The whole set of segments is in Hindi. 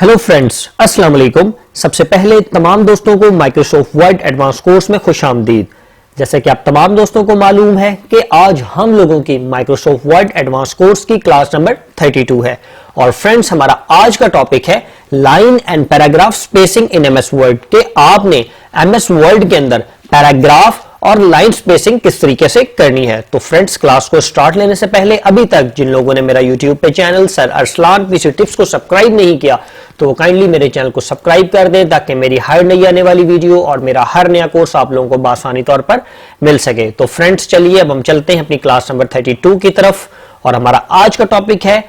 हेलो फ्रेंड्स, अस्सलाम वालेकुम। सबसे पहले तमाम दोस्तों को माइक्रोसॉफ्ट वर्ड एडवांस कोर्स में खुशामदीद। जैसे कि आप तमाम दोस्तों को मालूम है कि आज हम लोगों की माइक्रोसॉफ्ट वर्ड एडवांस कोर्स की क्लास नंबर 32 है। और फ्रेंड्स, हमारा आज का टॉपिक है line and paragraph spacing in MS word के आपने एमएस वर्ड के अंदर पैराग्राफ और लाइन स्पेसिंग किस तरीके से करनी है। तो फ्रेंड्स, क्लास को स्टार्ट लेने से पहले अभी तक जिन लोगों ने मेरा यूट्यूब पे channel sir Arsalan PC tips को सब्सक्राइब नहीं किया तो वो काइंडली मेरे चैनल को सब्सक्राइब कर दें ताकि मेरी हर नई आने वाली वीडियो और मेरा हर नया कोर्स आप लोगों को बासानी तौर पर मिल सके। तो फ्रेंड्स, चलिए अब हम चलते हैं अपनी क्लास नंबर 32 की तरफ। और हमारा आज का टॉपिक है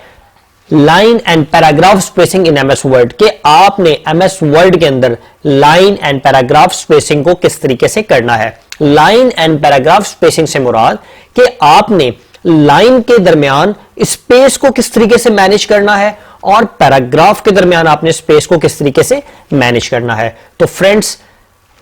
line and paragraph spacing in MS word के आपने एमएस वर्ड के अंदर लाइन एंड पैराग्राफ स्पेसिंग को किस तरीके से करना है। लाइन एंड पैराग्राफ स्पेसिंग से मुराद कि आपने लाइन के दरमियान स्पेस को किस तरीके से मैनेज करना है और पैराग्राफ के दरमियान आपने स्पेस को किस तरीके से मैनेज करना है। तो फ्रेंड्स,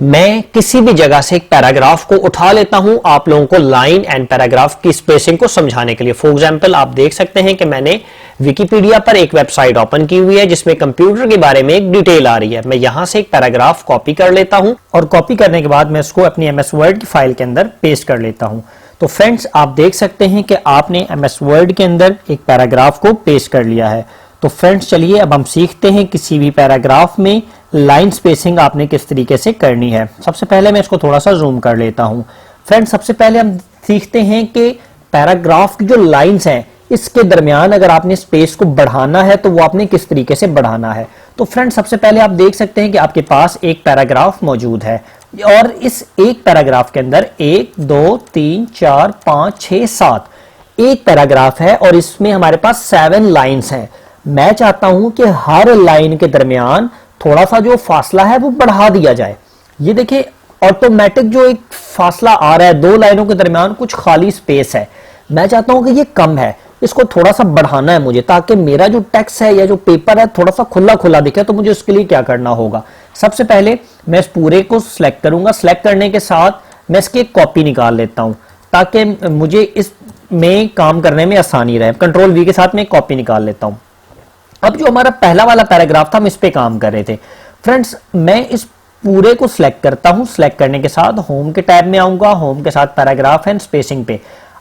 मैं किसी भी जगह से एक पैराग्राफ को उठा लेता हूं आप लोगों को लाइन एंड पैराग्राफ की स्पेसिंग को समझाने के लिए। फॉर एग्जांपल, आप देख सकते हैं कि मैंने विकिपीडिया पर एक वेबसाइट ओपन की हुई है जिसमें कंप्यूटर के बारे में एक डिटेल आ रही है। मैं यहां से एक पैराग्राफ कॉपी कर लेता हूं और कॉपी करने के बाद मैं इसको अपनी एमएस वर्ड की फाइल के अंदर पेस्ट कर लेता हूं। तो फ्रेंड्स, आप देख सकते हैं कि आपने एमएस वर्ड के अंदर एक पैराग्राफ को पेस्ट कर लिया है। तो फ्रेंड्स, चलिए अब हम सीखते हैं किसी भी पैराग्राफ में लाइन स्पेसिंग आपने किस तरीके से करनी है। सबसे पहले मैं इसको थोड़ा सा जूम कर लेता हूं। फ्रेंड्स, सबसे पहले हम सीखते हैं कि पैराग्राफ की जो लाइंस हैं इसके दरमियान अगर आपने स्पेस को बढ़ाना है तो वो आपने किस तरीके से बढ़ाना है। तो फ्रेंड्स, सबसे पहले आप देख सकते हैं कि आपके पास एक पैराग्राफ मौजूद है और इस एक पैराग्राफ के अंदर 1 2 3 4 5 6 7 एक पैराग्राफ है और इसमें हमारे पास 7 लाइंस हैं। मैं चाहता हूं कि हर लाइन के दरमियान थोड़ा सा जो फासला है वो बढ़ा दिया जाए। ये देखिए, ऑटोमेटिक जो एक फासला आ रहा है, दो लाइनों के दरमियान कुछ खाली स्पेस है। मैं चाहता हूं कि ये कम है, इसको थोड़ा सा बढ़ाना है मुझे ताकि मेरा जो टेक्स्ट है या जो पेपर है थोड़ा सा खुला खुला दिखे। तो मुझे उसके लिए क्या करना होगा, सबसे पहले मैं इस पूरे को सिलेक्ट करूंगा। सिलेक्ट करने के साथ मैं इसकी एक कॉपी निकाल लेता हूं ताकि मुझे इसमें काम करने में आसानी रहे। कंट्रोल वी के साथ मैं एक कॉपी निकाल लेता हूं। अब जो हमारा पहला वाला पैराग्राफ था हम इस पे काम कर रहे थे। फ्रेंड्स, मैं इस पूरे को सिलेक्ट करता हूं। सिलेक्ट करने के साथ होम के टैब में आऊंगा, होम के साथ पैराग्राफ एंड स्पेसिंग पे।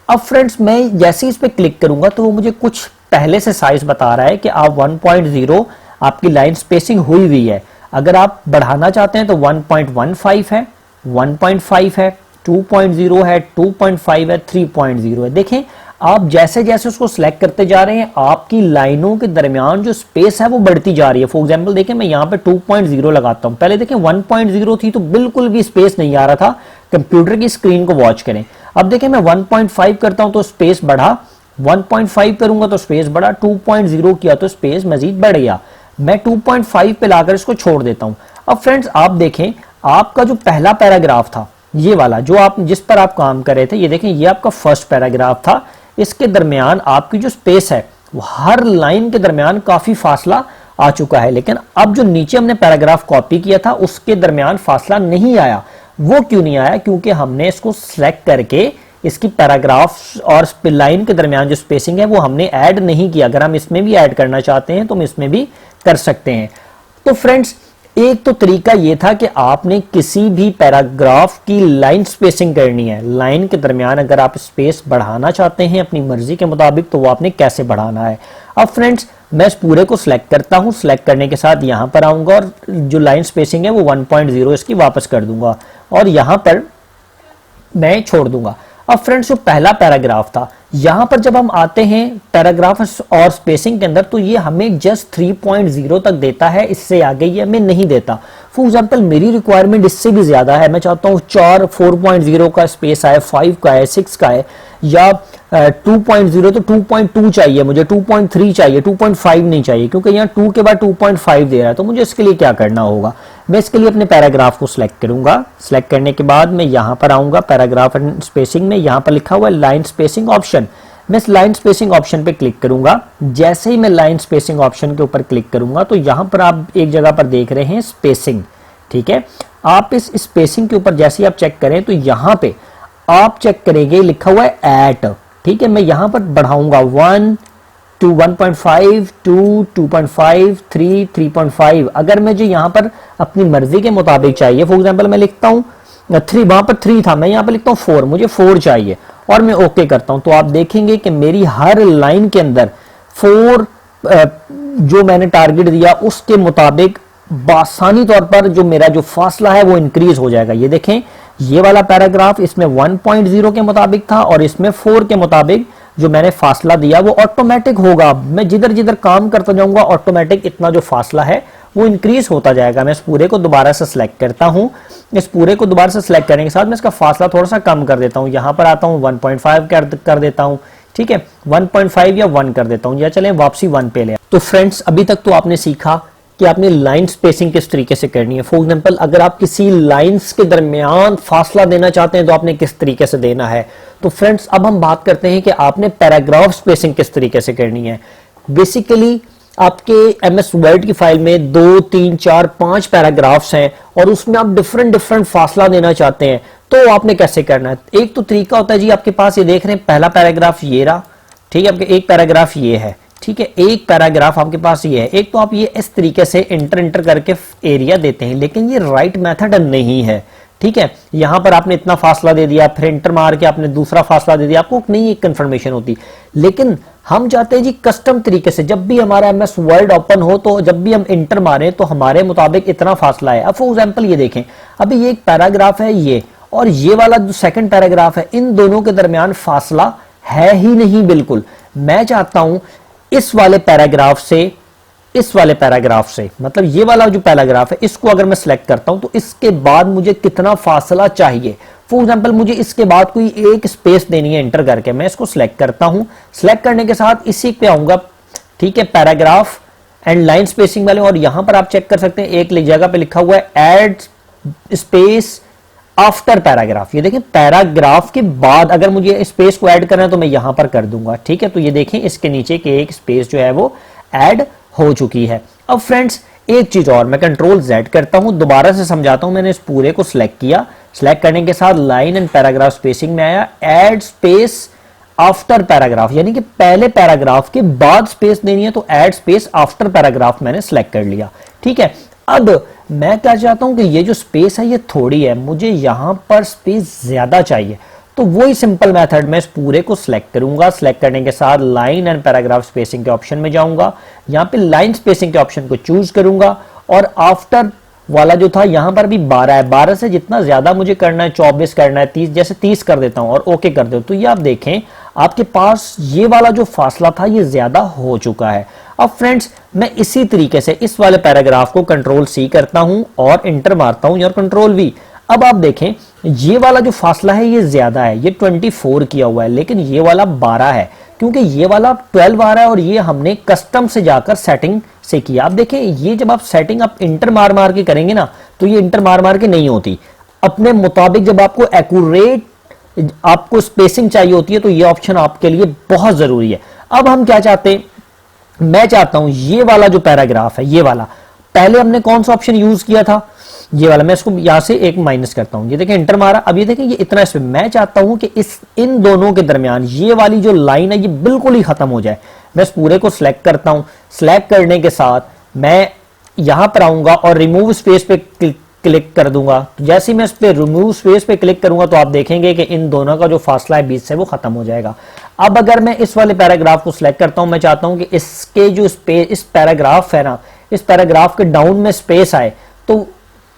अब फ्रेंड्स, मैं जैसे ही इस पे क्लिक करूंगा तो वो मुझे कुछ पहले से साइज बता रहा है कि आप 1.0 आपकी लाइन स्पेसिंग हुई हुई है। अगर आप बढ़ाना चाहते हैं तो 1.15 है, 1.5 है, 2.0 है, 2.5 है, 3.0 है। देखें, आप जैसे जैसे उसको सिलेक्ट करते जा रहे हैं आपकी लाइनों के दरमियान जो स्पेस है वो बढ़ती जा रही है। फॉर एग्जांपल देखें, मैं यहाँ पे 2.0 लगाता हूँ। पहले देखें 1.0 थी तो बिल्कुल भी स्पेस नहीं आ रहा था। कंप्यूटर की स्क्रीन को वॉच करें। अब देखें, मैं 1.5 करता हूं तो स्पेस बढ़ा, 1.5 करूंगा तो स्पेस बढ़ा, 2.0 किया तो स्पेस मजीद बढ़ गया। मैं 2.5 पे लाकर इसको छोड़ देता हूं। अब फ्रेंड्स, आप देखें, आपका जो पहला पैराग्राफ था ये वाला जो आप जिस पर आप काम कर रहे थे, ये देखें, ये आपका फर्स्ट पैराग्राफ था। इसके दरमियान आपकी जो स्पेस है वो हर लाइन के दरमियान काफी फासला आ चुका है। लेकिन अब जो नीचे हमने पैराग्राफ कॉपी किया था उसके दरमियान फासला नहीं आया। वो क्यों नहीं आया? क्योंकि हमने इसको सिलेक्ट करके इसकी पैराग्राफ और लाइन के दरमियान जो स्पेसिंग है वो हमने ऐड नहीं किया। अगर हम इसमें भी ऐड करना चाहते हैं तो हम इसमें भी कर सकते हैं। तो फ्रेंड्स, एक तो तरीका ये था कि आपने किसी भी पैराग्राफ की लाइन स्पेसिंग करनी है। लाइन के दरमियान अगर आप स्पेस बढ़ाना चाहते हैं अपनी मर्जी के मुताबिक तो वो आपने कैसे बढ़ाना है। अब फ्रेंड्स, मैं इस पूरे को सिलेक्ट करता हूं। सिलेक्ट करने के साथ यहां पर आऊंगा और जो लाइन स्पेसिंग है वो 1.0 इसकी वापस कर दूंगा और यहां पर मैं छोड़ दूंगा। अब फ्रेंड्स, जो पहला पैराग्राफ था यहां पर जब हम आते हैं पैराग्राफ और स्पेसिंग के अंदर तो ये हमें जस्ट 3.0 तक देता है, इससे आगे ये हमें नहीं देता। फॉर एग्जांपल, मेरी रिक्वायरमेंट इससे भी ज्यादा है। मैं चाहता हूं 4.0 का स्पेस आए, 5 का है, 6 का है, या 2.0 तो 2.2 चाहिए मुझे, 2.3 चाहिए, 2.5 नहीं चाहिए क्योंकि यहाँ 2 के बाद 2.5 दे रहा है। तो मुझे इसके लिए क्या करना होगा, मैं इसके लिए अपने पैराग्राफ को सिलेक्ट करूंगा। सिलेक्ट करने के बाद मैं यहां पर आऊंगा पैराग्राफ एंड स्पेसिंग में, यहां पर लिखा हुआ है लाइन स्पेसिंग ऑप्शन। मैं इस लाइन स्पेसिंग ऑप्शन पे क्लिक करूंगा। जैसे ही मैं लाइन स्पेसिंग ऑप्शन के ऊपर क्लिक करूंगा तो यहां पर आप एक जगह पर देख रहे हैं स्पेसिंग, ठीक है। आप इस स्पेसिंग के ऊपर जैसे ही आप चेक करें तो यहां पे आप चेक करेंगे लिखा हुआ है एट, ठीक है। मैं यहां पर बढ़ाऊंगा 1 टू 1.5 2 2.5 3 3.5। अगर मुझे यहाँ पर अपनी मर्जी के मुताबिक चाहिए, फॉर एग्जांपल मैं लिखता हूँ 3, वहां पर 3 था, मैं यहाँ पर लिखता हूँ 4, मुझे 4 चाहिए और मैं ओके करता हूं, तो आप देखेंगे कि मेरी हर लाइन के अंदर 4 जो मैंने टारगेट दिया उसके मुताबिक बासानी तौर पर जो मेरा जो फासला है वो इंक्रीज हो जाएगा। ये देखें, ये वाला पैराग्राफ इसमें 1.0 के मुताबिक था और इसमें 4 के मुताबिक जो मैंने फासला दिया वो ऑटोमेटिक होगा। मैं जिधर जिधर काम करता जाऊंगा ऑटोमेटिक इतना जो फासला है वो इंक्रीज होता जाएगा। मैं इस पूरे को दोबारा से सिलेक्ट करता हूं, इस पूरे को दोबारा से सिलेक्ट करने के साथ मैं इसका फासला थोड़ा सा कम कर देता हूं, यहां पर आता हूं 1.5 कर देता हूं, ठीक है 1.5 या 1 कर देता हूं, या चलें वापसी 1 पे ले। तो फ्रेंड्स अभी तक तो आपने सीखा कि आपने लाइन स्पेसिंग किस तरीके से करनी है। फॉर एग्जांपल अगर आप किसी लाइंस के दरमियान फासला देना चाहते हैं तो आपने किस तरीके से देना है। तो फ्रेंड्स अब हम बात करते हैं कि आपने पैराग्राफ स्पेसिंग किस तरीके से करनी है। बेसिकली आपके एमएस वर्ड की फाइल में 2 3 4 5 पैराग्राफ्स हैं और उसमें आप डिफरेंट फासला देना चाहते हैं, तो आपने कैसे करना है। एक तो तरीका होता है जी, आपके पास ये देख रहे हैं पहला पैराग्राफ ये रहा, ठीक है, आपके एक पैराग्राफ ये है, ठीक है, एक पैराग्राफ आपके पास ये है। एक तो आप ये इस तरीके से इंटर करके एरिया देते हैं, लेकिन ये राइट मेथड नहीं है, ठीक है। यहां पर आपने इतना फासला दे दिया, फिर इंटर मार के आपने दूसरा फासला दे दिया, आपको नहीं एक कंफर्मेशन होती। लेकिन हम चाहते हैं जी कस्टम तरीके से, जब भी हमारा एमएस वर्ड ओपन हो तो जब भी हम इंटर मारें तो हमारे मुताबिक इतना फासला है। अब फॉर एग्जांपल ये देखें, अभी ये एक पैराग्राफ है ये और ये वाला जो सेकंड पैराग्राफ है, इन दोनों के दरमियान फासला है ही नहीं बिल्कुल। मैं चाहता हूं इस वाले पैराग्राफ से, इस वाले पैराग्राफ से, मतलब ये वाला जो पैराग्राफ है इसको अगर मैं सिलेक्ट करता हूं तो इसके बाद मुझे कितना फासला चाहिए। फॉर एग्जांपल मुझे इसके बाद कोई एक स्पेस देनी है इंटर करके, मैं इसको सिलेक्ट करता हूं, सिलेक्ट करने के साथ इसी पे आऊंगा, ठीक है, पैराग्राफ एंड लाइन स्पेसिंग वाले, और यहां पर आप चेक कर सकते हैं एक जगह पे लिखा हुआ है ऐड स्पेस आफ्टर पैराग्राफ। ये देखें पैराग्राफ के बाद अगर मुझे स्पेस को ऐड करना है तो मैं यहां पर कर दूंगा, ठीक है। तो ये देखें इसके नीचे की एक स्पेस जो है वो ऐड हो चुकी है। अब फ्रेंड्स एक चीज और, मैं कंट्रोल Z करता हूं, दोबारा से समझाता हूं। मैंने इस पूरे को सिलेक्ट किया, सिलेक्ट करने के साथ लाइन एंड पैराग्राफ स्पेसिंग में आया ऐड स्पेस आफ्टर पैराग्राफ, यानी कि पहले पैराग्राफ के बाद स्पेस देनी है तो ऐड स्पेस आफ्टर पैराग्राफ मैंने सिलेक्ट कर लिया, ठीक है। अब मैं क्या चाहता हूं कि ये जो स्पेस है ये थोड़ी है, मुझे यहां पर स्पेस ज्यादा चाहिए, तो वही सिंपल मेथड मैं इस पूरे को सिलेक्ट करूंगा। सिलेक्ट करने के साथ लाइन एंड पैराग्राफ स्पेसिंग के ऑप्शन में जाऊंगा, यहां पे लाइन स्पेसिंग के ऑप्शन को चूज करूंगा और आफ्टर वाला जो था यहां पर भी 12 है, 12 से जितना ज्यादा मुझे करना है 24 करना है 30, जैसे 30 कर देता हूं और ओके कर दो, तो ये आप देखें आपके पास ये वाला जो फासला था ये ज्यादा हो चुका है। अब फ्रेंड्स मैं इसी तरीके से इस वाले पैराग्राफ को कंट्रोल C करता हूं और इंटर मारता हूं और कंट्रोल V। अब आप देखें ये वाला जो फासला है ये ज्यादा है, ये 24 किया हुआ है, लेकिन ये वाला 12 है, क्योंकि ये वाला 12 आ रहा है और ये हमने कस्टम से जाकर सेटिंग से किया। आप देखें ये जब आप सेटिंग आप इंटर मार के करेंगे ना तो ये इंटर मार के नहीं होती, अपने मुताबिक जब आपको एक्यूरेट आपको स्पेसिंग चाहिए होती है तो ये ऑप्शन आपके लिए बहुत जरूरी है। अब हम क्या चाहते हैं, मैं चाहता हूं ये वाला जो पैराग्राफ है ये वाला, पहले हमने कौन सा ऑप्शन यूज किया था, ये वाला, मैं इसको यहां से एक माइनस करता हूं, ये देखें इंटर मारा, अब ये देखें ये इतना इसमें, मैं चाहता हूं कि इन दोनों के दरमियान ये वाली जो लाइन है ये बिल्कुल ही खत्म हो जाए। मैं इस पूरे को सिलेक्ट करता हूं, सिलेक्ट करने के साथ मैं यहां पर आऊंगा और रिमूव स्पेस पे क्लिक कर दूंगा। जैसे ही मैं इस पे रिमूव स्पेस पे क्लिक करूंगा तो आप देखेंगे कि इन दोनों का जो फासला है बीच से वो खत्म हो जाएगा। अब अगर मैं इस वाले पैराग्राफ को सिलेक्ट करता हूं, मैं चाहता हूं कि इसके जो स्पेस, इस पैराग्राफ है ना, इस पैराग्राफ के डाउन में स्पेस आए, तो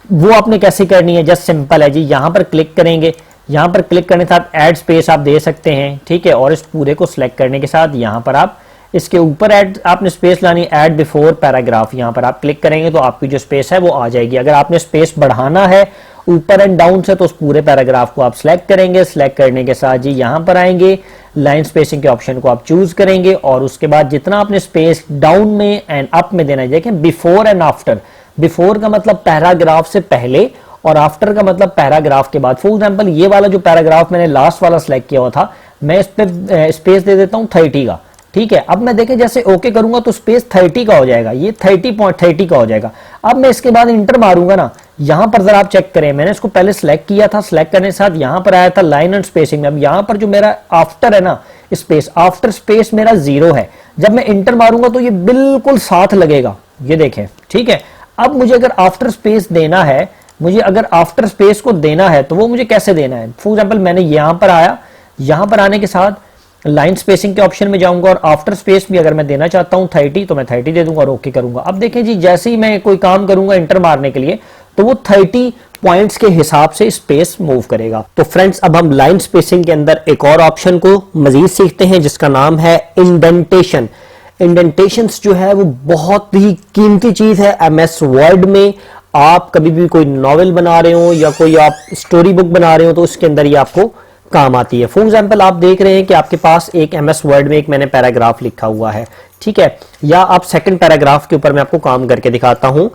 वो आपने कैसे करनी है, जस्ट सिंपल है जी, यहां पर क्लिक करेंगे, यहां पर क्लिक करने के साथ ऐड स्पेस आप दे सकते हैं, ठीक है, और इस पूरे को सिलेक्ट करने के साथ यहां पर आप इसके ऊपर ऐड आपने स्पेस लानी, ऐड बिफोर पैराग्राफ, यहां पर आप क्लिक करेंगे तो आपकी जो स्पेस है वो आ जाएगी। अगर आपने स्पेस बढ़ाना है ऊपर एंड डाउन से तो उस पूरे पैराग्राफ को आप सिलेक्ट करेंगे, सिलेक्ट करने के साथ जी यहां पर आएंगे, लाइन स्पेसिंग के ऑप्शन को आप चूज करेंगे और उसके बाद जितना आपने स्पेस डाउन में एंड अप में देना है, देखें बिफोर एंड आफ्टर, बिफोर का मतलब पैराग्राफ से पहले और आफ्टर का मतलब पैराग्राफ के बाद। फॉर एग्जांपल ये वाला जो पैराग्राफ मैंने लास्ट वाला सिलेक्ट किया हुआ था, मैं इस पे स्पेस दे देता हूं 30 का, ठीक है। अब मैं देखें जैसे ओके करूंगा तो स्पेस 30 का हो जाएगा, ये 30.30 का हो जाएगा। अब मैं इसके बाद इंटर मारूंगा ना, यहां पर जरा आप चेक करें, मैंने इसको पहले सिलेक्ट किया था, सिलेक्ट करने के साथ यहां पर आया था लाइन एंड स्पेसिंग में, अब यहां पर जो मेरा आफ्टर है ना स्पेस, आफ्टर स्पेस मेरा 0 है, जब मैं इंटर मारूंगा तो ये बिल्कुल साथ लगेगा, ये देखें, ठीक है। अब मुझे अगर आफ्टर स्पेस देना है, मुझे अगर आफ्टर स्पेस को देना है तो वो मुझे कैसे देना है। फॉर एग्जांपल मैंने यहां पर आया, यहां पर आने के साथ लाइन स्पेसिंग के ऑप्शन में जाऊंगा और आफ्टर स्पेस भी अगर मैं देना चाहता हूं 30 तो मैं 30 दे दूंगा और ओके करूंगा। अब देखें जी, जैसे ही मैं कोई काम करूंगा इंटर मारने के लिए तो वो 30 पॉइंट्स के हिसाब से स्पेस मूव करेगा। तो फ्रेंड्स, अब हम लाइन स्पेसिंग के अंदर एक और ऑप्शन को मजीद सीखते हैं जिसका नाम है इंडेंटेशन। इंडेंटेशंस जो है वो बहुत ही कीमती चीज है एमएस वर्ड में। आप कभी भी कोई नॉवेल बना रहे हो या कोई आप स्टोरी बुक बना रहे हो तो उसके अंदर ये आपको काम आती है। फॉर एग्जाम्पल आप देख रहे हैं कि आपके पास एक एमएस वर्ड में एक मैंने पैराग्राफ लिखा हुआ है, ठीक है, या आप सेकंड पैराग्राफ के ऊपर मैं आपको काम करके दिखाता हूं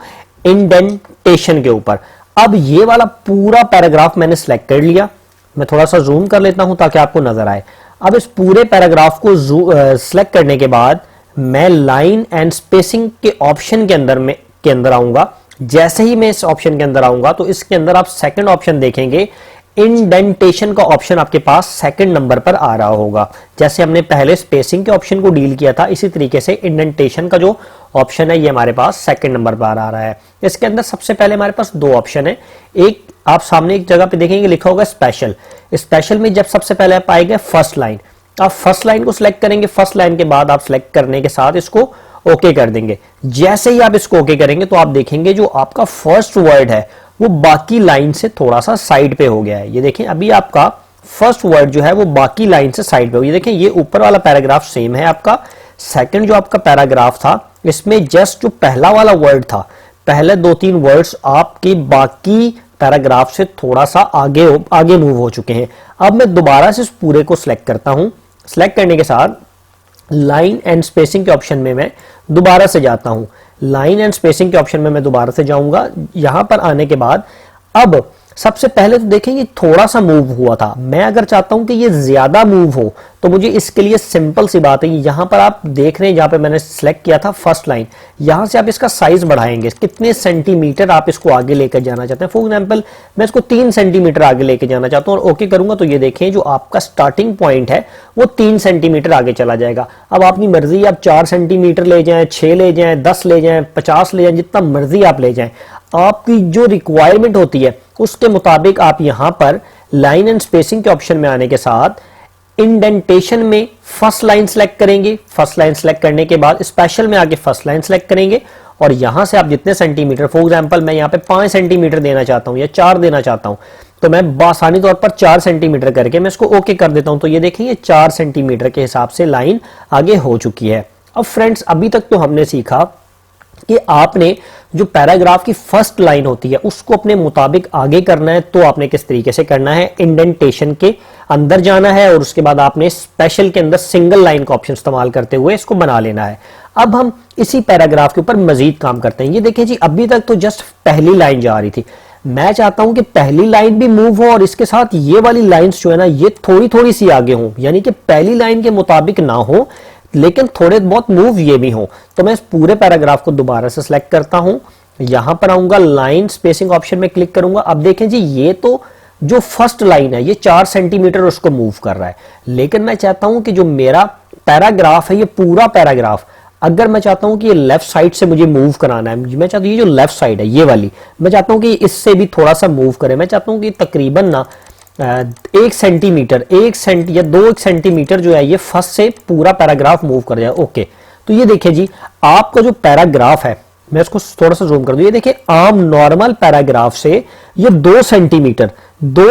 इंडेंटेशन के ऊपर। अब ये वाला पूरा पैराग्राफ मैंने सिलेक्ट कर लिया, मैं थोड़ा सा जूम कर लेता हूं ताकि आपको नजर आए। अब इस पूरे पैराग्राफ को सिलेक्ट करने के बाद मैं लाइन एंड स्पेसिंग के ऑप्शन के अंदर आऊंगा। जैसे ही मैं इस ऑप्शन के अंदर आऊंगा तो इसके अंदर आप सेकंड ऑप्शन देखेंगे, इंडेंटेशन का ऑप्शन आपके पास सेकंड नंबर पर आ रहा होगा। जैसे हमने पहले स्पेसिंग के ऑप्शन को डील किया था, इसी तरीके से इंडेंटेशन का जो ऑप्शन है ये हमारे पास सेकंड नंबर पर आ रहा है। इसके अंदर सबसे पहले हमारे पास दो ऑप्शन है। एक आप सामने एक जगह पे देखेंगे लिखा होगा स्पेशल। स्पेशल में जब सबसे पहले आप आएंगे फर्स्ट लाइन, आप फर्स्ट लाइन को सिलेक्ट करेंगे। फर्स्ट लाइन के बाद आप सिलेक्ट करने के साथ इसको ओके कर देंगे। जैसे ही आप इसको ओके करेंगे तो आप देखेंगे जो आपका फर्स्ट वर्ड है वो बाकी लाइन से थोड़ा सा साइड पे हो गया है। ये देखें, अभी आपका फर्स्ट वर्ड जो है वो बाकी लाइन से साइड पे हो गया। ये देखें, ये ऊपर वाला पैराग्राफ सेम है आपका। सेकंड जो आपका पैराग्राफ था इसमें जस्ट जो पहला वाला वर्ड था, पहले 2-3 वर्ड्स आपके बाकी पैराग्राफ से थोड़ा सा आगे मूव हो चुके हैं। अब मैं दोबारा से इस पूरे को सिलेक्ट करता हूं। सिलेक्ट करने के साथ लाइन एंड स्पेसिंग के ऑप्शन में मैं दोबारा से जाता हूं। लाइन एंड स्पेसिंग के ऑप्शन में मैं दोबारा से जाऊंगा। यहां पर आने के बाद अब सबसे पहले तो देखेंगे थोड़ा सा मूव हुआ था। मैं अगर चाहता हूं कि ये ज्यादा मूव हो तो मुझे इसके लिए सिंपल सी बात है, यहां पर आप देख रहे हैं जहां पे मैंने सिलेक्ट किया था फर्स्ट लाइन, यहां से आप इसका साइज बढ़ाएंगे। कितने सेंटीमीटर आप इसको आगे लेकर जाना चाहते हैं। फॉर एग्जांपल मैं इसको 3 सेंटीमीटर आगे लेके जाना चाहता हूं और ओके करूंगा तो ये देखें जो आपका स्टार्टिंग पॉइंट है वो 3 सेंटीमीटर आगे चला जाएगा। अब अपनी मर्जी, आप 4 सेंटीमीटर ले जाएं, 6 ले जाएं, 10 ले जाएं, 50 ले जाएं, जितना मर्जी आप ले जाएं। आपकी जो रिक्वायरमेंट होती है उसके मुताबिक आप यहां पर लाइन एंड स्पेसिंग के ऑप्शन में आने के साथ इंडेंटेशन में फर्स्ट लाइन सेलेक्ट करेंगे। फर्स्ट लाइन सेलेक्ट करने के बाद स्पेशल में आके फर्स्ट लाइन सेलेक्ट करेंगे और यहां से आप जितने सेंटीमीटर, फॉर एग्जांपल मैं यहां पे 5 सेंटीमीटर देना चाहता हूं या 4 देना चाहता हूं तो मैं बासानी तौर पर 4 सेंटीमीटर करके मैं इसको ओके कर देता हूं। तो ये देखिए 4 सेंटीमीटर के हिसाब से लाइन आगे हो चुकी है। अब फ्रेंड्स, अभी तक तो हमने सीखा कि आपने जो पैराग्राफ की फर्स्ट लाइन होती है उसको अपने मुताबिक आगे करना है तो आपने किस तरीके से करना है, इंडेंटेशन के अंदर जाना है और उसके बाद आपने स्पेशल के अंदर सिंगल लाइन का ऑप्शन इस्तेमाल करते हुए इसको बना लेना है। अब हम इसी पैराग्राफ के ऊपर मजीद काम करते हैं। ये देखिए जी, अभी तक तो जस्ट पहली लाइन जा रही थी। मैं चाहता हूं कि पहली लाइन भी मूव हो और इसके साथ ये वाली लाइंस जो है ना ये थोड़ी थोड़ी सी आगे हो, यानी कि पहली लाइन के मुताबिक ना हो लेकिन थोड़े बहुत मूव ये भी हो। तो मैं इस पूरे पैराग्राफ को दोबारा से सिलेक्ट करता हूं, यहां पर आऊंगा, लाइन स्पेसिंग ऑप्शन में क्लिक करूंगा। अब देखें जी, ये तो जो फर्स्ट लाइन है ये 4 सेंटीमीटर उसको मूव कर रहा है, लेकिन मैं चाहता हूं कि जो मेरा पैराग्राफ है ये पूरा पैराग्राफ, अगर मैं चाहता हूं कि ये लेफ्ट साइड से मुझे मूव कराना है, मैं चाहता हूं ये जो लेफ्ट साइड है ये वाली, मैं चाहता हूं कि इससे भी थोड़ा सा मूव करे। मैं चाहता हूं कि तकरीबन ना 1 सेंटीमीटर, 1 या 2 सेंटीमीटर जो है ये फर्स्ट से पूरा पैराग्राफ मूव कर जाए। ओके, तो ये देखिए जी, आपका जो पैराग्राफ है, मैं इसको थोड़ा सा जूम कर दूं, ये देखिए आम नॉर्मल पैराग्राफ से ये 2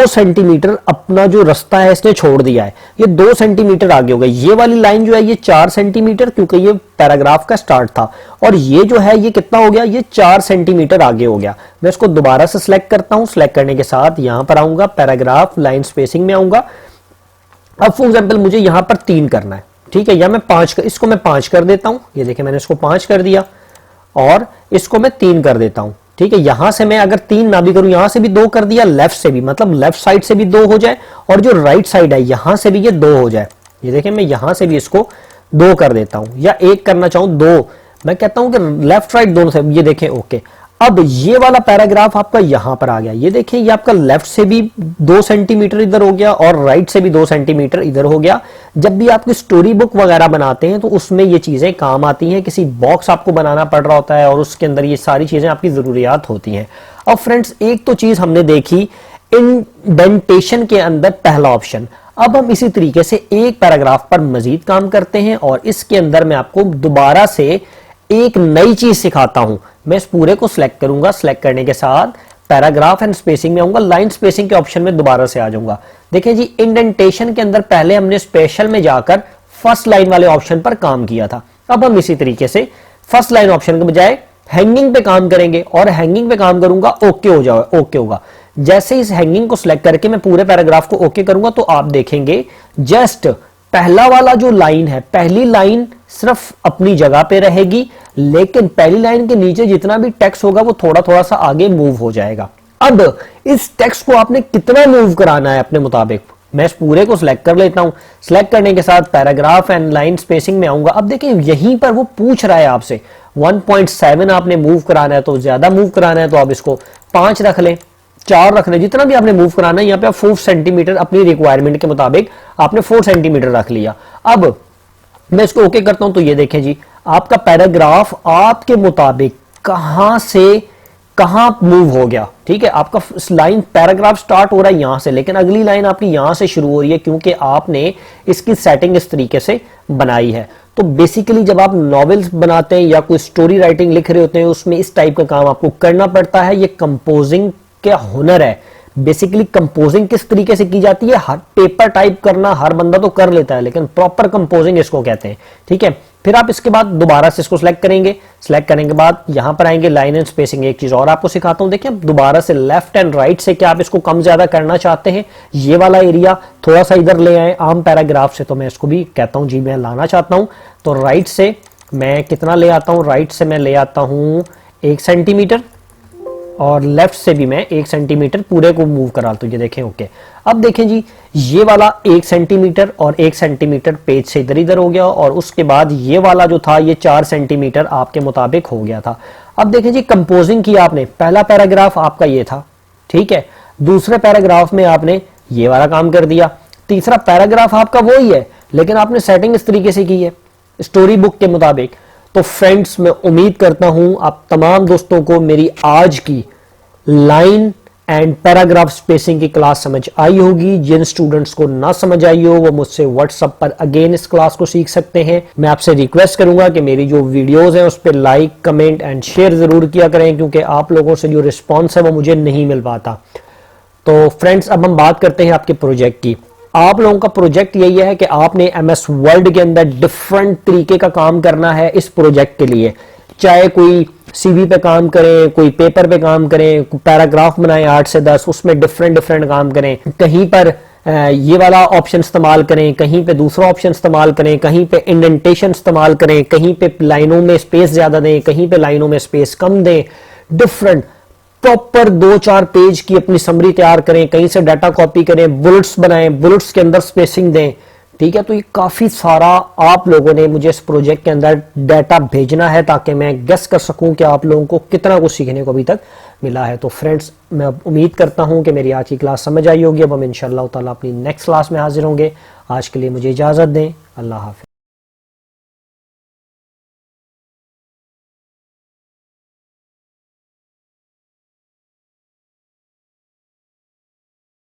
सेंटीमीटर अपना जो रास्ता है इसने छोड़ दिया है, ये 2 सेंटीमीटर आगे हो गया। ये वाली लाइन जो है ये 4 सेंटीमीटर, क्योंकि ये पैराग्राफ का स्टार्ट था, और ये जो है ये कितना हो गया, ये 4 सेंटीमीटर आगे हो गया। मैं इसको दोबारा से सिलेक्ट करता हूं। सिलेक्ट करने के साथ यहां पर आऊंगा, पैराग्राफ लाइन स्पेसिंग में आऊंगा। अब फॉर एग्जाम्पल मुझे यहां पर 3 करना है, ठीक है, या मैं 5, इसको मैं 5 कर देता हूं। ये देखिए मैंने इसको 5 कर दिया और इसको मैं 3 कर देता हूं, ठीक है। यहां से मैं अगर 3 ना भी करूं, यहां से भी 2 कर दिया, लेफ्ट से भी, मतलब लेफ्ट साइड से भी 2 हो जाए और जो राइट साइड है यहां से भी ये 2 हो जाए। ये देखिए मैं यहां से भी इसको 2 कर देता हूं, या 1 करना चाहूं 2, मैं कहता हूं कि लेफ्ट राइट दोनों से। ये देखें ओके। अब ये वाला पैराग्राफ आपका यहां पर आ गया, ये देखिए ये आपका लेफ्ट से भी 2 सेंटीमीटर इधर हो गया और राइट से भी 2 सेंटीमीटर इधर हो गया। जब भी आपकी स्टोरी बुक वगैरह बनाते हैं तो उसमें ये चीजें काम आती हैं, किसी बॉक्स आपको बनाना पड़ रहा होता है और उसके अंदर ये सारी चीजें आपकी जरूरियात होती हैं। अब फ्रेंड्स एक तो चीज हमने देखी इंडेंटेशन के अंदर पहला ऑप्शन। अब हम इसी तरीके से एक पैराग्राफ पर मजीद काम करते हैं और इसके अंदर मैं आपको दोबारा से एक नई चीज सिखाता हूं। मैं इस पूरे को सिलेक्ट करूंगा, सिलेक्ट करने के साथ पैराग्राफ एंड स्पेसिंग में आऊंगा, लाइन स्पेसिंग के ऑप्शन में दोबारा से आ जाऊंगा। देखिए जी इंडेंटेशन के अंदर पहले हमने स्पेशल में जाकर फर्स्ट लाइन वाले ऑप्शन पर काम किया था। अब हम इसी तरीके से फर्स्ट लाइन ऑप्शन के बजाय हैंगिंग पे काम करेंगे और हैंगिंग पे काम करूंगा, ओके हो जाए, ओके होगा। जैसे इस हैंगिंग को सिलेक्ट करके मैं पूरे पैराग्राफ को ओके करूंगा तो आप देखेंगे जस्ट पहला वाला जो लाइन है, पहली लाइन सिर्फ अपनी जगह पे रहेगी, लेकिन पहली लाइन के नीचे जितना भी टेक्स्ट होगा वो थोड़ा थोड़ा सा आगे मूव हो जाएगा। अब इस टेक्स्ट को आपने कितना मूव कराना है अपने मुताबिक, मैं इस पूरे को सिलेक्ट कर लेता हूं। सिलेक्ट करने के साथ पैराग्राफ एंड लाइन स्पेसिंग में आऊंगा। अब देखिए यहीं पर वो पूछ रहा है आपसे 1.7 आपने मूव कराना है, तो ज्यादा मूव कराना है तो आप इसको 5 रख लें, 4 रख लें, जितना भी आपने मूव कराना है। यहाँ पे आप 4 सेंटीमीटर अपनी रिक्वायरमेंट के मुताबिक आपने 4 सेंटीमीटर रख लिया। अब मैं इसको ओके करता हूं तो ये देखें जी आपका पैराग्राफ आपके मुताबिक कहां से कहां मूव हो गया। ठीक है, आपका लाइन पैराग्राफ स्टार्ट हो रहा है यहां से, लेकिन अगली लाइन आपकी यहां से शुरू हो रही है क्योंकि आपने इसकी सेटिंग इस तरीके से बनाई है। तो बेसिकली जब आप नॉवेल्स बनाते हैं या कोई स्टोरी राइटिंग लिख रहे होते हैं उसमें इस टाइप का काम आपको करना पड़ता है। ये कंपोजिंग क्या हुनर है। बेसिकली कंपोजिंग किस तरीके से की जाती है, हर पेपर टाइप करना हर बंदा तो कर लेता है, लेकिन प्रॉपर कंपोजिंग इसको कहते हैं। ठीक है, फिर आप इसके बाद दोबारा से इसको सिलेक्ट करेंगे। सिलेक्ट करने के बाद यहां पर आएंगे लाइन एंड स्पेसिंग। एक चीज और आपको सिखाता हूं, देखिए दोबारा से लेफ्ट एंड राइट से क्या आप इसको कम ज्यादा करना चाहते हैं, ये वाला एरिया थोड़ा सा इधर ले आए आम पैराग्राफ से, तो मैं इसको भी कहता हूं जी मैं लाना चाहता हूं। तो राइट से मैं कितना ले आता हूं, राइट से मैं ले आता हूं 1 सेंटीमीटर और लेफ्ट से भी मैं 1 सेंटीमीटर पूरे को मूव करा। तो ये देखें ओके। अब देखें जी ये वाला 1 सेंटीमीटर और 1 सेंटीमीटर पेज से इधर इधर हो गया और उसके बाद ये वाला जो था ये 4 सेंटीमीटर आपके मुताबिक हो गया था। अब देखें जी कंपोजिंग किया आपने, पहला पैराग्राफ आपका ये था, ठीक है, दूसरे पैराग्राफ में आपने ये वाला काम कर दिया, तीसरा पैराग्राफ आपका वही है लेकिन आपने सेटिंग इस तरीके से की है स्टोरी बुक के मुताबिक। तो फ्रेंड्स मैं उम्मीद करता हूं आप तमाम दोस्तों को मेरी आज की लाइन एंड पैराग्राफ स्पेसिंग की क्लास समझ आई होगी। जिन स्टूडेंट्स को ना समझ आई हो वो मुझसे व्हाट्सएप पर अगेन इस क्लास को सीख सकते हैं। मैं आपसे रिक्वेस्ट करूंगा कि मेरी जो वीडियोस हैं उस पर लाइक कमेंट एंड शेयर जरूर किया करें क्योंकि आप लोगों से जो रिस्पॉन्स है वो मुझे नहीं मिल पाता। तो फ्रेंड्स अब हम बात करते हैं आपके प्रोजेक्ट की। आप लोगों का प्रोजेक्ट यही है कि आपने MS वर्ड के अंदर डिफरेंट तरीके का काम करना है इस प्रोजेक्ट के लिए, चाहे कोई CV पे काम करें, कोई पेपर पे काम करें, पैराग्राफ बनाएं 8 से 10, उसमें डिफरेंट काम करें। कहीं पर ये वाला ऑप्शन इस्तेमाल करें, कहीं पे दूसरा ऑप्शन इस्तेमाल करें, कहीं पे इंडेंटेशन इस्तेमाल करें, कहीं पे लाइनों में स्पेस ज्यादा दें, कहीं पे लाइनों में स्पेस कम दें। डिफरेंट प्रॉपर 2-4 पेज की अपनी समरी तैयार करें, कहीं से डाटा कॉपी करें, बुलेट्स बनाएं, बुलेट्स के अंदर स्पेसिंग दें। ठीक है, तो ये काफी सारा आप लोगों ने मुझे इस प्रोजेक्ट के अंदर डाटा भेजना है ताकि मैं गेस कर सकूं कि आप लोगों को कितना कुछ सीखने को अभी तक मिला है। तो फ्रेंड्स मैं उम्मीद करता हूं कि मेरी आज की क्लास समझ आई होगी। अब हम इंशाअल्लाह ताला अपनी नेक्स्ट क्लास में हाजिर होंगे। आज के लिए मुझे इजाजत दें। अल्लाह हाफिज।